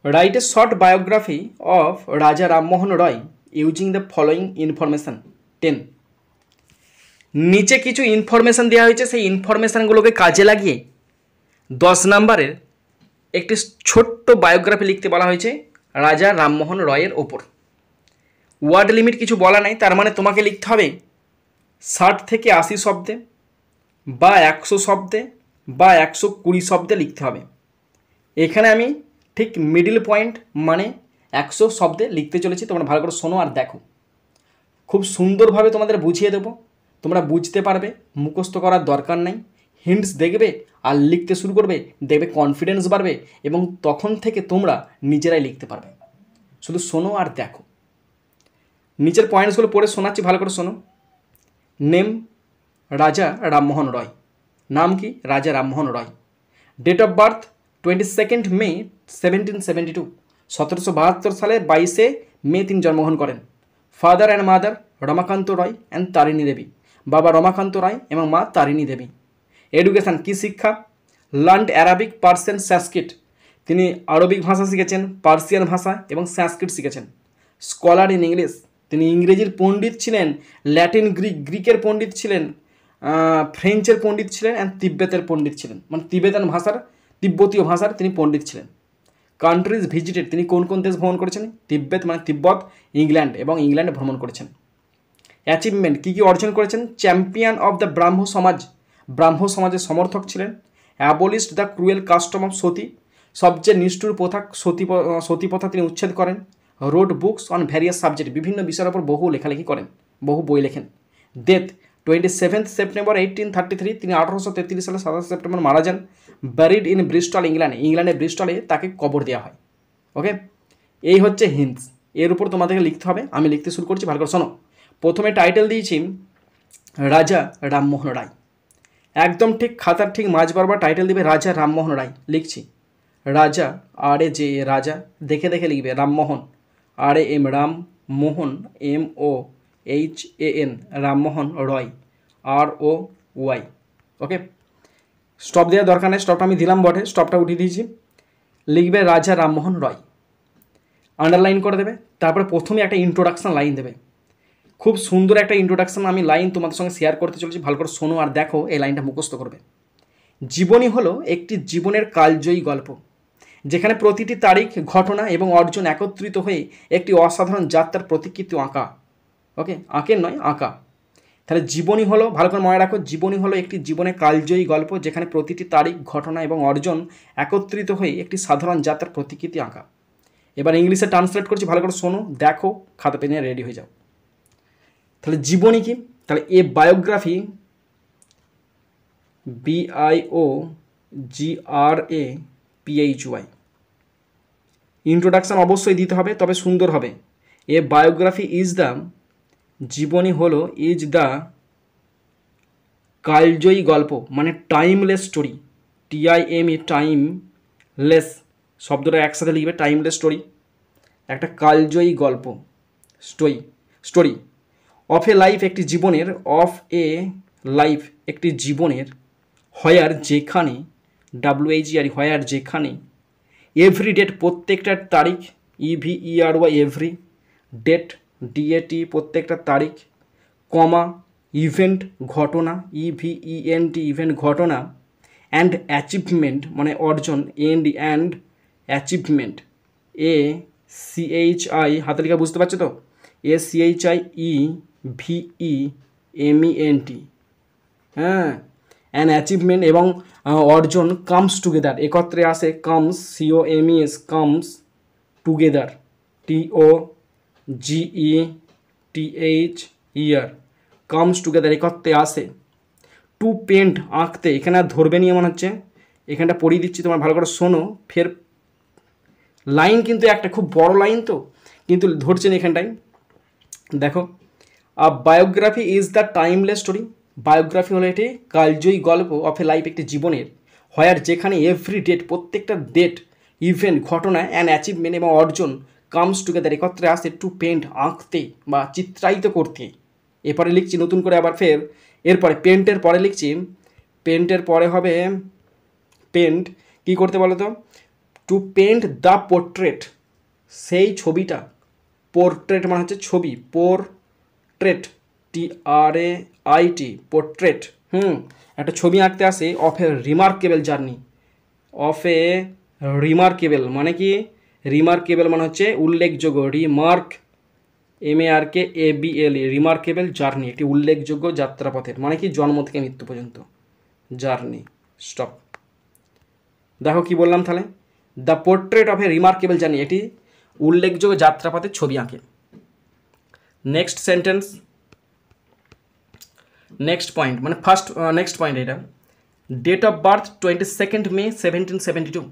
Write a short biography of রাজা রামমোহন রয় using the following information 10। নিচে কিছু ইনফরমেশান দেওয়া হয়েছে, সেই ইনফরমেশানগুলোকে কাজে লাগিয়ে 10 নম্বরের একটি ছোট্ট বায়োগ্রাফি লিখতে বলা হয়েছে রাজা রামমোহন রয়ের ওপর। ওয়ার্ড লিমিট কিছু বলা নাই, তার মানে তোমাকে লিখতে হবে 60 থেকে 80 শব্দে বা 100 শব্দে বা 120 শব্দে লিখতে হবে। এখানে আমি ঠিক মিডিল পয়েন্ট মানে 100 শব্দে লিখতে চলেছি। তোমরা ভালো করে শোনো আর দেখো, খুব সুন্দরভাবে তোমাদের বুঝিয়ে দেবো, তোমরা বুঝতে পারবে, মুখস্থ করার দরকার নাই। হিন্টস দেখবে আর লিখতে শুরু করবে, দেখবে কনফিডেন্স বাড়বে এবং তখন থেকে তোমরা নিজেরাই লিখতে পারবে। শুধু শোনো আর দেখো। নিচের পয়েন্টসগুলো পড়ে শোনাচ্ছি, ভালো করে শোনো। নেম রাজা রামমোহন রয়, নাম কি? Raja Rammohan Roy. Date of birth 22 May 1772, 1772 সালে 22 মে তিনি জন্মগ্রহণ করেন। Father and mother Ramakanta Roy and Tarini Devi, বাবা রমাকান্ত রায় এবং মা তারিণী দেবী। এডুকেশান, কি শিক্ষা? লার্নড অ্যারাবিক, পার্সিয়ান, সংস্কৃত, তিনি আরবিক ভাষা শিখেছেন, পার্সিয়ান ভাষা এবং সংস্কৃত শিখেছেন। স্কলার ইন ইংলিশ, তিনি ইংরেজির পণ্ডিত ছিলেন, ল্যাটিন গ্রিকের পণ্ডিত ছিলেন, ফ্রেঞ্চের পণ্ডিত ছিলেন অ্যান্ড তিব্বতের পণ্ডিত ছিলেন, মানে তিবেতান ভাষার, তিব্বতীয় ভাষার তিনি পণ্ডিত ছিলেন। কান্ট্রিজ ভিজিটেড, তিনি কোন কোন দেশ ভ্রমণ করেছেন? তিব্বত মানে তিব্বত, ইংল্যান্ড এবং ইংল্যান্ড ভ্রমণ করেছেন। অ্যাচিভমেন্ট, কী কী অর্জন করেছেন? চ্যাম্পিয়ন অফ দ্য ব্রাহ্ম সমাজ, ব্রাহ্ম সমাজের সমর্থক ছিলেন। Abolished the cruel custom of sati, সবচেয়ে নিষ্ঠুর প্রথা সতী প্রথা তিনি উচ্ছেদ করেন। Wrote books on various subject, বিভিন্ন বিষয়ের ওপর বহু লেখালেখি করেন, বহু বই লেখেন। ডেথ 27 সেপ্টেম্বর 1833, তিনি 1833 সালে 27 সেপ্টেম্বর মারা যান। ব্যারিড ইন ব্রিস্টল, ইংল্যান্ড, ইংল্যান্ডের ব্রিস্টলে তাকে কবর দেওয়া হয়। ওকে, এই হচ্ছে হিন্টস। এর উপর তোমাদেরকে লিখতে হবে। আমি লিখতে শুরু করছি, ভালো করে শোনো। প্রথমে টাইটেল দিয়েছি রাজা রামমোহন রায়, একদম ঠিক খাতার ঠিক মাঝ বরাবর টাইটেল দিবে রাজা রামমোহন রায়। লিখছি রাজা, আর এ যে রাজা, দেখে দেখে লিখবে। Rammohan, R A M, Ram, Mohan MOHAN, Rammohan, Roy ROY। Okay, stop দেওয়ার দরকার নেই, স্টপটা আমি দিলাম বটে, স্টপটা উঠিয়ে দিয়েছি। লিখবে রাজা রামমোহন রয়, আন্ডারলাইন করে দেবে। তারপরে প্রথমে একটা ইন্ট্রোডাকশান লাইন দেবে, খুব সুন্দর একটা ইন্ট্রোডাকশান আমি লাইন তোমাদের সঙ্গে শেয়ার করতে চলেছি, ভালো করে শোনো আর দেখো, এই লাইনটা মুখস্থ করবে। জীবনী হলো একটি জীবনের কালজয়ী গল্প, যেখানে প্রতিটি তারিখ, ঘটনা এবং অর্জন একত্রিত হয়ে একটি অসাধারণ যাত্রার প্রতিকৃতি আঁকা। ওকে, আঁকের নয়, আঁকা। তাহলে জীবনী হলো, ভালো করে মনে রাখো, জীবনী হলো একটি জীবনের কালজয়ী গল্প, যেখানে প্রতিটি তারিখ, ঘটনা এবং অর্জন একত্রিত হয়ে একটি সাধারণ যাত্রার প্রতিকৃতি আঁকা। এবার ইংলিশে ট্রান্সলেট করছি, ভালো করে শোনো, দেখো, খাতা পেনে রেডি হয়ে যাও। তাহলে জীবনী কি? তাহলে এ বায়োগ্রাফি, BIOGRAPHY, ইন্ট্রোডাকশান অবশ্যই দিতে হবে, তবে সুন্দর হবে। এ বায়োগ্রাফি ইজ দ্য, জীবনী হলো, ইজ দ্য কালজয়ী গল্প, মানে টাইমলেস স্টোরি, TIME, টাইমলেস শব্দটা একসাথে লিখবে, টাইমলেস স্টোরি, একটা কালজয়ী গল্প, স্টোরি অফ এ লাইফ, একটি জীবনের, অফ এ লাইফ, একটি জীবনের, হোয়ার, যেখানে, WHERE, হোয়ার, যেখানে, এভরি ডেট, প্রত্যেকটা তারিখ, EVERY, এভরি, ডেট, DAT, প্রত্যেকটা তারিখ, কমা, ইভেন্ট, ঘটনা, EVENT, ইভেন্ট, ঘটনা, অ্যান্ড অ্যাচিভমেন্ট, মানে অর্জন, অ্যান্ড অ্যাচিভমেন্ট, ACHI, হাতে লেখা বুঝতে পারছো তো, ACHIEVEMENT, হ্যাঁ, অ্যান অ্যাচিভমেন্ট এবং অর্জন, কামস টুগেদার, একত্রে আসে, comes, COMES, comes together, TOGETHER, comes together, একত্রে আসে। টু পেন্ট, আঁকতে, এখানে আর ধরবে নিয়ে মনে হচ্ছে, এখানটা পড়িয়ে দিচ্ছি, তোমার ভালো করে শোনো। ফের লাইন কিন্তু একটা খুব বড় লাইন তো, কিন্তু ধরছে না এখানটায়। দেখো, a biography is the timeless story, biography হলো এটি কালজয়ী গল্প, অফ এ লাইফ, একটি জীবনের, হোয়ার, যেখানে, এভরি ডেট, প্রত্যেকটা ডেট, ইভেন্ট, ঘটনা, অ্যান্ড অ্যাচিভমেন্ট এবং অর্জন, কামস টুগেদার, একত্রে আসে, টু পেন্ট, আঁকতে বা চিত্রায়িত করতে। এরপরে লিখছি নতুন করে আবার ফের, এরপরে পেন্টের পরে লিখছি, পেন্টের পরে হবে পেন্ট, কী করতে বলো তো, টু পেন্ট দ্য পোর্ট্রেট, সেই ছবিটা, পোর্ট্রেট মানে হচ্ছে ছবি, পোর্ট্রেট, TRAIT, পোর্ট্রেট, একটা ছবি আঁকতে আসে, of a remarkable journey, of a remarkable মানে কি, রিমার্কেবল মানে হচ্ছে উল্লেখযোগ্য, রিমার্ক MARKABLE, রিমার্কেবল জার্নি, একটি উল্লেখযোগ্য যাত্রাপথের, মানে কি জন্ম থেকে মৃত্যু পর্যন্ত, জার্নি। স্টপ। দেখো কি বললাম তাহলে, the portrait of a remarkable journey, এটি উল্লেখযোগ্য যাত্রাপথের ছবি আঁকে। নেক্সট সেন্টেন্স, নেক্সট পয়েন্ট, মানে ফার্স্ট নেক্সট পয়েন্ট এটা, ডেট অফ বার্থ 22 মে 1772,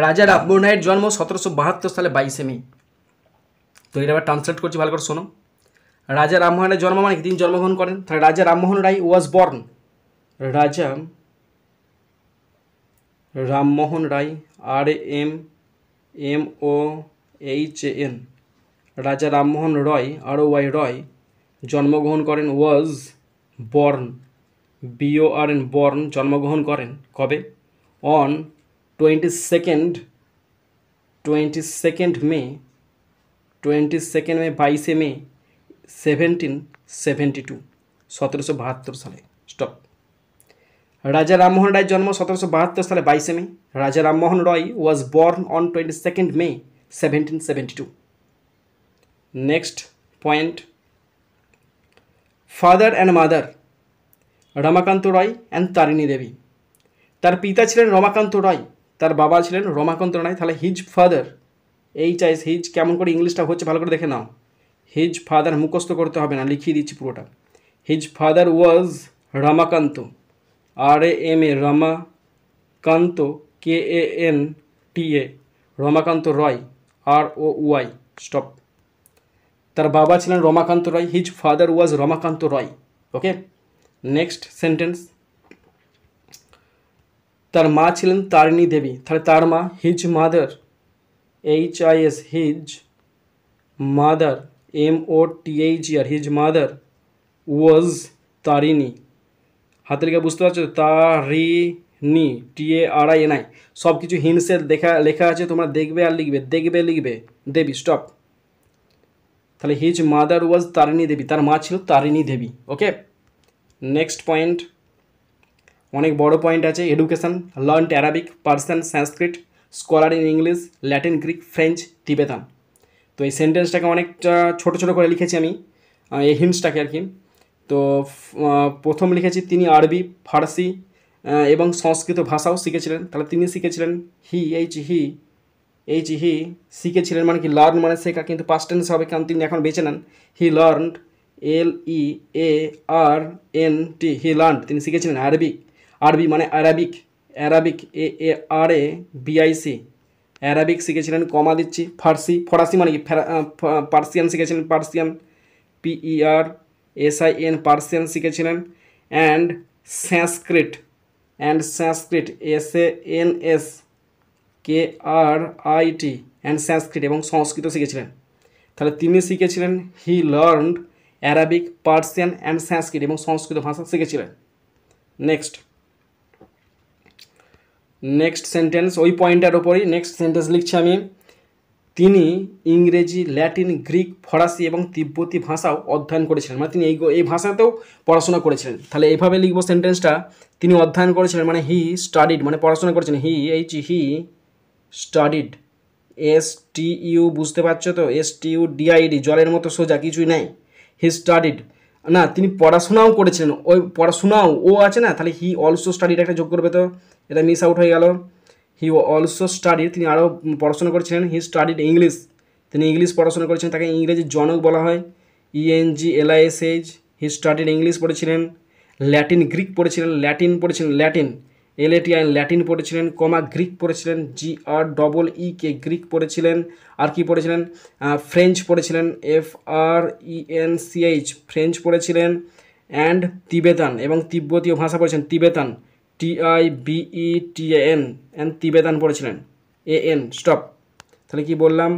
রাজা রামমোহন রায়ের জন্ম 1772 সালে 22 মে। তো এটা আবার ট্রান্সলেট করছি, ভালো করে শোনো। রাজা রামমোহন রায়ের জন্ম মানে কি, তিনি জন্মগ্রহণ করেন, তাহলে রাজা রামমোহন রায় ওয়াজ বর্ন, রাজা রামমোহন রায়, RAMMOHAN, রাজা রামমোহন রয়, ROY রয়, জন্মগ্রহণ করেন, ওয়াজ বর্ন, BORN বর্ন, জন্মগ্রহণ করেন কবে, অন 22 মে 22 মে 1772, 1772 সালে। স্টপ। রাজা রামমোহন রায়ের জন্ম 1772 সালে 22 May, Raja Rammohan Roy was born on 22 May 1772। Next point, father and mother, Ramakanta Roy and Tarini Devi. তার পিতা ছিলেন রমাকান্ত রয়, তার বাবা ছিলেন রমাকান্ত রায়। তাহলে হিজ ফাদার, HIS, হিজ কেমন করে ইংলিশটা হচ্ছে ভালো করে দেখে নাও। হিজ ফাদার মুখস্থ করতে হবে না, লিখিয়ে দিচ্ছি পুরোটা। His father was Ramakanta, RAMA Ramakanta, KANTA, Ramakanta Roy, ROY। Stop. তার বাবা ছিলেন Ramakanta Roy, his father was Ramakanta Roy. Okay, next sentence, তার মা ছিলেন তারিণী দেবী। তাহলে তার মা, his mother, HIS, his mother, MOTHER, his mother was Tarini. হাতে লেখা বুঝতে পারছো, তারিণী, TARINI, সব কিছু হিন্টসে লেখা আছে, তোমরা দেখবে আর লিখবে, লিখবে দেবী। স্টপ। তাহলে his mother was Tarini Devi, তার মা ছিল তারিণী দেবী। ওকে, নেক্সট পয়েন্ট, অনেক বড় পয়েন্ট আছে। Education, learned Arabic, Persian, Sanskrit, scholar in English, Latin, Greek, French, তিবেতান। তো এই সেন্টেন্সটাকে অনেকটা ছোট ছোট করে লিখেছি আমি, এই হিন্টসটাকে আর কি। তো প্রথম লিখেছি, তিনি আরবি, ফার্সি এবং সংস্কৃত ভাষাও শিখেছিলেন। তাহলে তিনি শিখেছিলেন, হি শিখেছিলেন মানে কি, লার্ন মানে শেখা, কিন্তু পাস্ট টেন্স হবে কারণ তিনি এখন বেঁচে নেন। হি লার্নড, LEARNT, হি লার্নড, তিনি শিখেছিলেন আরবি মানে অ্যারাবিক, AARABIC, অ্যারাবিক শিখেছিলেন, কমা দিচ্ছি। ফরাসি মানে কি, পার্সিয়ান শিখেছিলেন, পার্সিয়ান, PERSIAN, পার্সিয়ান শিখেছিলেন। অ্যান্ড সংস্কৃত, SANSKRIT, অ্যান্ড সংস্কৃত, এবং সংস্কৃত শিখেছিলেন। তাহলে তিনি শিখেছিলেন, হি লার্নড অ্যারাবিক, পার্সিয়ান অ্যান্ড সংস্কৃত, এবং সংস্কৃত ভাষা শিখেছিলেন। নেক্সট সেন্টেন্স, ওই পয়েন্টের ওপরই নেক্সট সেন্টেন্স লিখছি আমি। তিনি ইংরেজি, ল্যাটিন, গ্রিক, ফরাসি এবং তিব্বতী ভাষাও অধ্যয়ন করেছিলেন, মানে তিনি এই ভাষাতেও পড়াশোনা করেছিলেন। তাহলে এইভাবে লিখবো সেন্টেন্সটা, তিনি অধ্যয়ন করেছিলেন মানে হি স্টাডিড, মানে পড়াশোনা করেছিলেন। হি স্টাডিড, STU, বুঝতে পারছো তো, STUDID, জলের মতো সোজা, কিছুই নাই। হি স্টাডিড না, তিনি পড়াশোনাও করেছিলেন, ওই পড়াশোনাও ও আছে না, তাহলে হি অলসো স্টাডিড একটা যোগ করবে, তো এটা মিস আউট হয়ে গেল। হি অলসো স্টাডিড, তিনি আরও পড়াশোনা করেছিলেন। হি স্টাডিড ইংলিশ, তিনি ইংলিশ পড়াশোনা করেছেন, তাকে ইংরেজির জনক বলা হয়, ENGLISH। হি স্টাডিড ইংলিশ পড়েছিলেন। ল্যাটিন, গ্রিক পড়েছিলেন, ল্যাটিন LATIN, ল্যাটিন পড়েছিলেন, গ্রিক পড়েছিলেন, GREEK, গ্রিক পড়েছিলেন। আর কি পড়েছিলেন, ফ্রেঞ্চ পড়েছিলেন, FRENCH, ফ্রেঞ্চ পড়েছিলেন। অ্যান্ড তিবেতান, এবং তিব্বতীয় ভাষা পড়েছেন, তিবেতান, TIBETAN, অ্যান্ড তিবেতান পড়েছিলেন, AN। স্টপ। তাহলে কি বললাম,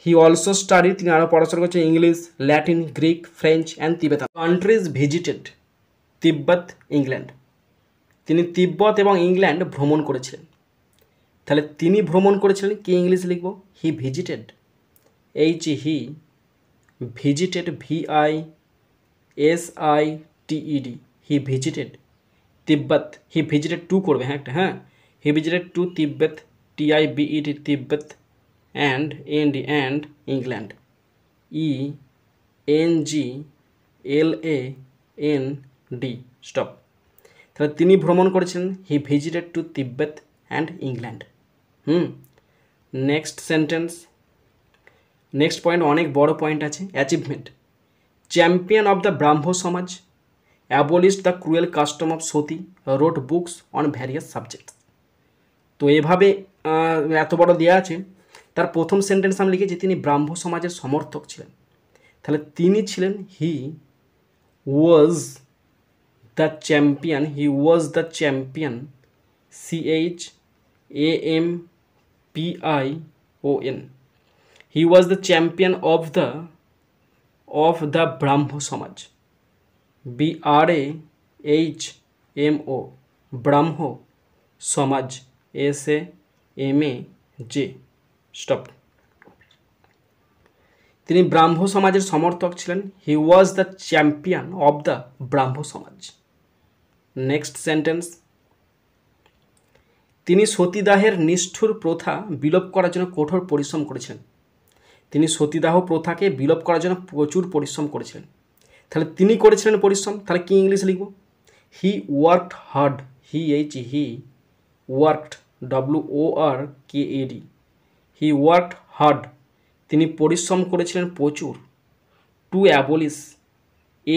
হি অলসো স্টাডি, তিনি আরও পড়াশোনা করছেন English, Latin, Greek, French and তিবেতান। Countries visited, Tibet, England, তিনি তিব্বত এবং ইংল্যান্ড ভ্রমণ করেছিলেন। তাহলে তিনি ভ্রমণ করেছিলেন, কি ইংলিশ লিখব? He visited, he visited, VISITED, he visited Tibet. He visited to করবে, হ্যাঁ একটা, হ্যাঁ, he visited to Tibet, TIBET, Tibet, and England, ENGLAND, stop. তাহলে তিনি ভ্রমণ করেছিলেন, he visited to Tibet and England. Next sentence, next point অনেক বড় পয়েন্ট আছে, achievement. Champion of the Brahmo Samaj, abolished the cruel custom of sati, wrote books on various subjects. তো এভাবে এত বড় দেওয়া আছে। তার প্রথম সেন্টেন্স আমি লিখেছি তিনি ব্রাহ্ম সমাজের সমর্থক ছিলেন। তাহলে তিনি ছিলেন, he was the champion, CHAMPION, he was the champion of the Brahmo Samaj, BRAHMO, ব্রাহ্ম সমাজ, SAMAJ, স্টপ। তিনি ব্রাহ্ম সমাজের সমর্থক ছিলেন, he was the champion of the Brahmo Samaj. Next sentence, তিনি সতীদাহের নিষ্ঠুর প্রথা বিলোপ করার জন্য কঠোর পরিশ্রম করেছিলেন। তিনি সতীদাহ প্রথাকে বিলোপ করার জন্য প্রচুর পরিশ্রম করেছিলেন। তাহলে তিনি করেছিলেন পরিশ্রম, তাহলে কি ইংলিশ লিখব? হি ওয়ার্কড হার্ড, হি ওয়ার্কড, WORKED, হি ওয়ার্কড হার্ড, তিনি পরিশ্রম করেছিলেন প্রচুর, two abolish,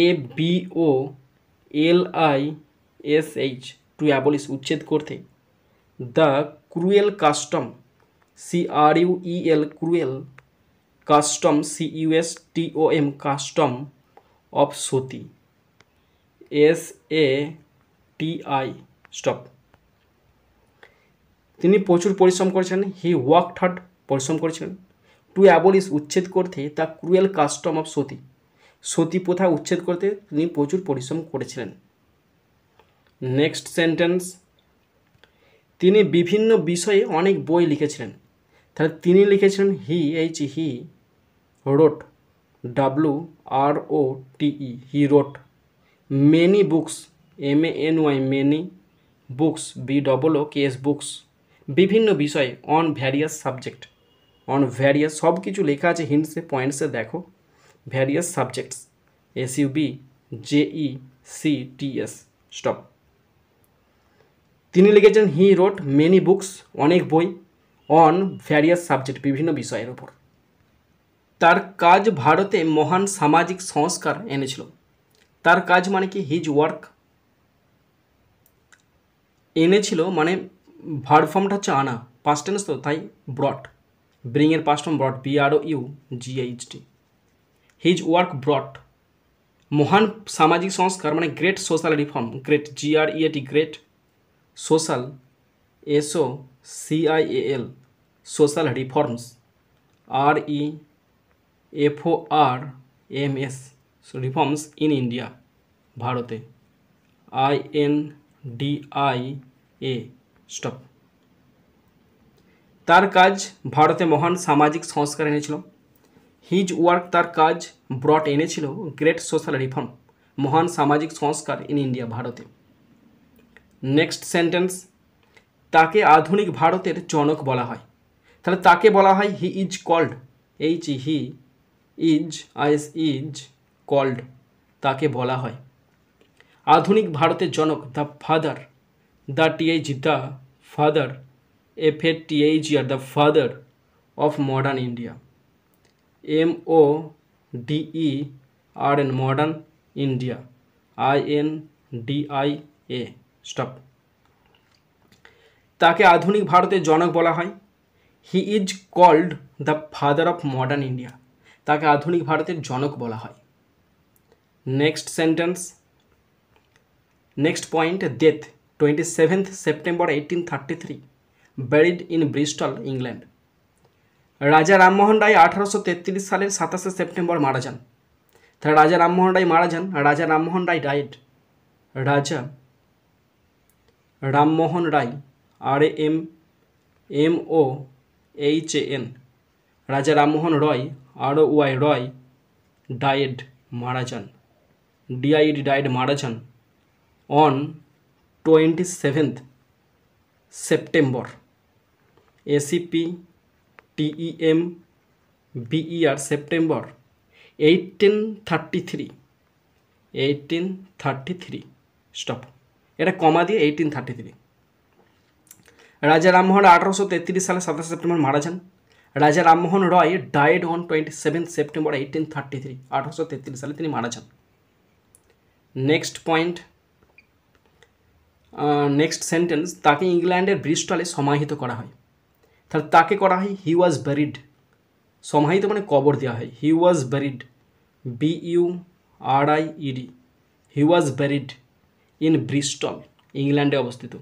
ABOLISH, two abolish, উচ্ছেদ করতে, the cruel custom, CRUEL, cruel, custom, CUSTOM, custom, of Sati, SATI, stop. তিনি প্রচুর পরিশ্রম করেছিলেন, হি ওয়ার্কড হার্ড, পরিশ্রম করেছিলেন, টু অ্যাবলিশ, উচ্ছেদ করতে, দ্য ক্রুয়েল কাস্টম অফ সতী, সতী প্রথা উচ্ছেদ করতে তিনি প্রচুর পরিশ্রম করেছিলেন। নেক্সট সেন্টেন্স, তিনি বিভিন্ন বিষয়ে অনেক বই লিখেছিলেন। তাহলে তিনি লিখেছিলেন, he wrote, WROTE, he wrote, many books, MANY, many books, BOOKS, books, বিভিন্ন বিষয়ে, on various subject, on various, সব কিছু লেখা আছে হিন্টসে, পয়েন্টসে দেখো, ভ্যারিয়াস সাবজেক্টস, SUBJECTS, স্টপ। তিনি লিখেছেন, হি রোট মেনি বুকস, অনেক বই, অন ভ্যারিয়াস সাবজেক্ট, বিভিন্ন বিষয়ের ওপর। তার কাজ ভারতে মহান সামাজিক সংস্কার এনেছিল। তার কাজ মানে কি? হিজ ওয়ার্ক, এনেছিল মানে ভার্ব ফর্মটা হচ্ছে আনা, পাস্ট টেন্স তো, তাই ব্রট, ব্রিং এর past form ব্রট, BROUGHT, his work ব্রট, মহান সামাজিক সংস্কার মানে great social reform, great, GREAT, great, social, SOCIAL, social reforms, REFORMS, reforms in India, ভারতে, INDIA, স্টপ। তার কাজ ভারতে মহান সামাজিক সংস্কার এনেছিল, হিজ ওয়ার্ক, তার কাজ, ব্রট, এনেছিল, গ্রেট সোশ্যাল রিফর্ম, মহান সামাজিক সংস্কার ইন ইন্ডিয়া, ভারতে। নেক্সট সেন্টেন্স, তাকে আধুনিক ভারতের জনক বলা হয়। তাহলে তাকে বলা হয়, he is called, he is called, তাকে বলা হয় আধুনিক ভারতের জনক, the father, the father, FATHER, the father of modern India, MODERN, modern India, INDIA, stop. তাকে আধুনিক ভারতের জনক বলা হয়, he is called the father of modern India, তাকে আধুনিক ভারতের জনক বলা হয়। Next sentence, next point, death 27th September 1833, buried in Bristol, England. Raja Rammohan রায় 1833 সালের 27শে সেপ্টেম্বর মারা যান। তাহলে রাজা রামমোহন রায় মারা যান, রাজা রামমোহন রায় ডায়েড, রাজা রামমোহন রায়, MOHAN, রাজা রামমোহন রয়, ROY রয়, ডায়েড মারা যান, DIED ডায়েড মারা যান on 27th September, SEPTEMBER September 1833 stop, এটা কমা দিয়ে 1833। রাজা রামমোহন 1833 সালে 27 সেপ্টেম্বর মারা যান। রাজা রামমোহন রয় ডায়েড অন 27 সেপ্টেম্বর 1833, 1833 সালে তিনি মারা যান। নেক্সট পয়েন্ট, নেক্সট সেন্টেন্স, তাকে ইংল্যান্ডের ব্রিস্টলে সমাহিত করা হয়। তাহলে তাকে করা হয় হি ওয়াজ ব্যারিড, সমাহিত মানে কবর দেওয়া হয়, he was buried, BURIED, he was buried in Bristol, ইংল্যান্ডে অবস্থিত।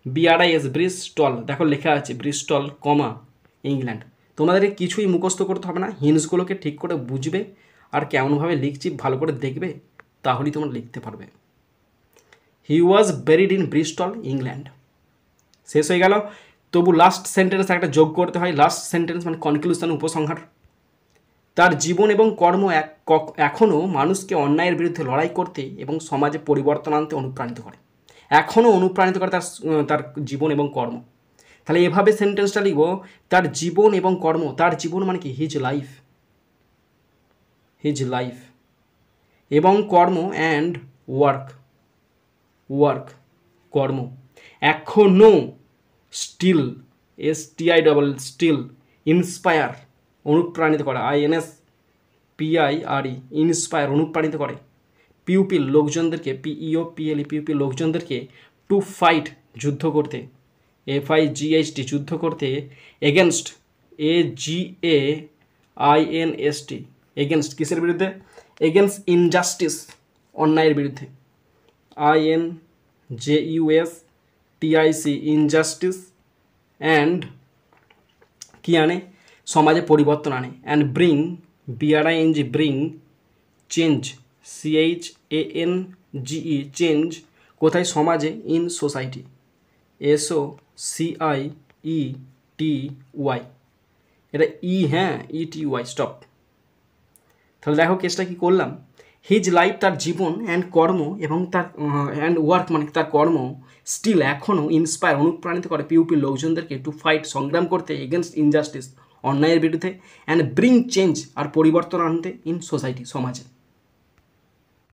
BRIS ব্রিস্টল, দেখো লেখা আছে ব্রিস্টল কমা ইংল্যান্ড। তোমাদেরকে কিছুই মুখস্থ করতে হবে না, হিন্টসগুলোকে ঠিক করে বুঝবে আর কেমনভাবে লিখছি ভালো করে দেখবে, তাহলেই তোমরা লিখতে পারবে। হি was buried in Bristol England, শেষ হয়ে গেল। তবু লাস্ট সেন্টেন্স একটা যোগ করতে হয়, লাস্ট সেন্টেন্স মানে কনক্লুশন, উপসংহার। তার জীবন এবং কর্ম এখনও মানুষকে অন্যায়ের বিরুদ্ধে লড়াই করতে এবং সমাজে পরিবর্তন আনতে অনুপ্রাণিত করে, এখনও অনুপ্রাণিত করে তার জীবন এবং কর্ম। তাহলে এভাবে সেন্টেন্সটা লিখব, তার জীবন এবং কর্ম, তার জীবন মানে কি হিজ লাইফ, এবং কর্ম অ্যান্ড ওয়ার্ক কর্ম, এখনও স্টিল STIL ইন্সপায়ার অনুপ্রাণিত করে, INSPIRE ইন্সপায়ার অনুপ্রাণিত করে, পিউপিল লোকজনদেরকে, PEOPLE পিউপিল লোকজনদেরকে, টু ফাইট যুদ্ধ করতে, FIGHT যুদ্ধ করতে, এগেনস্ট AGAINST এগেনস্ট কিসের বিরুদ্ধে, এগেনস্ট ইনজাস্টিস অন্যায়ের বিরুদ্ধে, INJUSTIC ইনজাস্টিস, অ্যান্ড কি আনে, সমাজে পরিবর্তন আনে, and bring BRING bring change CHANGE change, কোথায়, সমাজে, ইন সোসাইটি SOCIETY, এটা হ্যাঁ ETY স্টপ। তাহলে দেখো কেসটা কি করলাম, হিজ লাইফ তার জীবন, অ্যান্ড কর্ম এবং তার অ্যান্ড ওয়ার্ক মানে তার কর্ম, স্টিল এখনও ইন্সপায়ার অনুপ্রাণিত করে পিউপিল লোকজনদেরকে, টু ফাইট সংগ্রাম করতে, এগেনস্ট ইনজাস্টিস অন্যায়ের বিরুদ্ধে, অ্যান্ড ব্রিং চেঞ্জ আর পরিবর্তন আনতে, ইন সোসাইটি সমাজে।